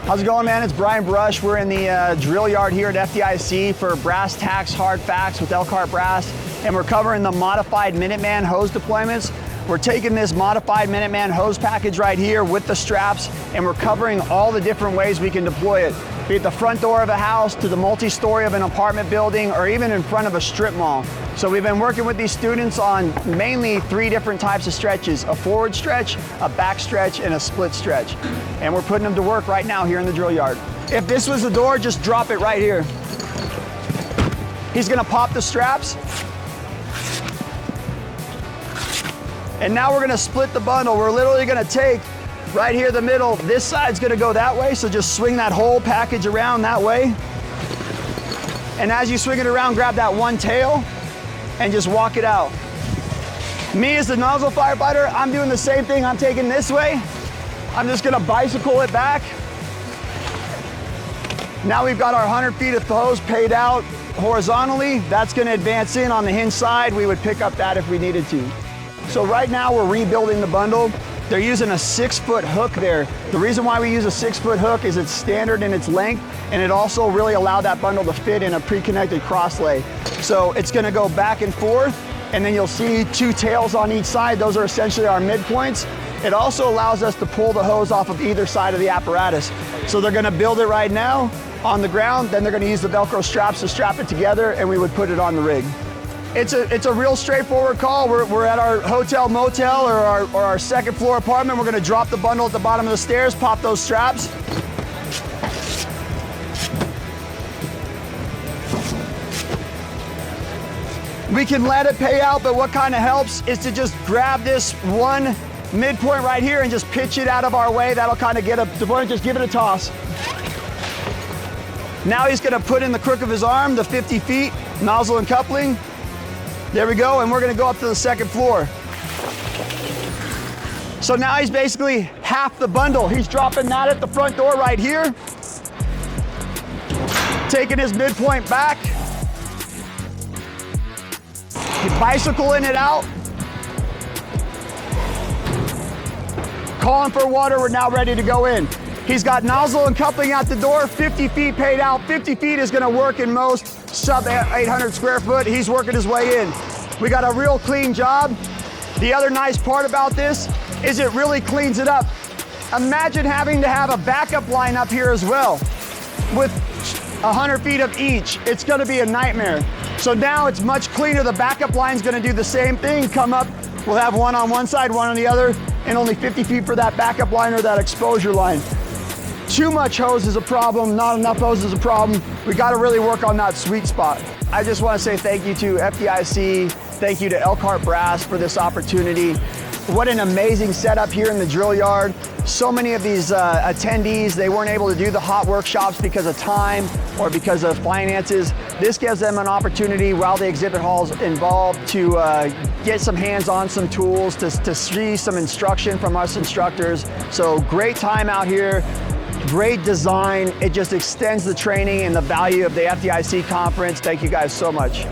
How's it going, man? It's Brian Brush. We're in the drill yard here at FDIC for brass tacks, hard facts with Elkhart Brass, and we're covering the modified Minuteman hose deployments. We're taking this modified Minuteman hose package right here with the straps, and we're covering all the different ways we can deploy it, be it the front door of a house, to the multi-story of an apartment building, or even in front of a strip mall. So we've been working with these students on mainly 3 different types of stretches: a forward stretch, a back stretch, and a split stretch. And we're putting them to work right now here in the drill yard. If this was the door, just drop it right here. He's gonna pop the straps. And now we're gonna split the bundle. We're literally gonna take right here the middle. This side's gonna go that way, so just swing that whole package around that way. And as you swing it around, grab that one tail and just walk it out. Me as the nozzle firefighter, I'm doing the same thing. I'm taking this way. I'm just gonna bicycle it back. Now we've got our 100 feet of hose paid out horizontally. That's gonna advance in on the hinge side. We would pick up that if we needed to. So right now we're rebuilding the bundle. They're using a 6-foot hook there. The reason why we use a 6-foot hook is it's standard in its length, and it also really allowed that bundle to fit in a pre-connected cross lay. So it's gonna go back and forth, and then you'll see 2 tails on each side. Those are essentially our midpoints. It also allows us to pull the hose off of either side of the apparatus. So they're gonna build it right now on the ground, then they're gonna use the Velcro straps to strap it together, and we would put it on the rig. It's a real straightforward call. We're at our hotel motel or our second floor apartment. We're gonna drop the bundle at the bottom of the stairs, pop those straps. We can let it pay out, but what kind of helps is to just grab this one midpoint right here and just pitch it out of our way. That'll kind of get a deployment, just give it a toss. Now he's gonna put in the crook of his arm, the 50 feet, nozzle and coupling. There we go, and we're gonna go up to the second floor. So now he's basically half the bundle. He's dropping that at the front door right here. Taking his midpoint back. He's bicycling it out. Calling for water, we're now ready to go in. He's got nozzle and coupling out the door, 50 feet paid out. 50 feet is gonna work in most sub 800 square foot. He's working his way in. We got a real clean job. The other nice part about this is it really cleans it up. Imagine having to have a backup line up here as well with 100 feet of each. It's gonna be a nightmare. So now it's much cleaner. The backup line's gonna do the same thing, come up. We'll have one on one side, one on the other, and only 50 feet for that backup line or that exposure line. Too much hose is a problem, not enough hose is a problem. We gotta really work on that sweet spot. I just wanna say thank you to FDIC, thank you to Elkhart Brass for this opportunity. What an amazing setup here in the drill yard. So many of these attendees, they weren't able to do the hot workshops because of time or because of finances. This gives them an opportunity while the exhibit hall's involved to get some hands-on some tools, to see some instruction from us instructors. So great time out here. Great design. It just extends the training and the value of the FDIC conference. Thank you guys so much.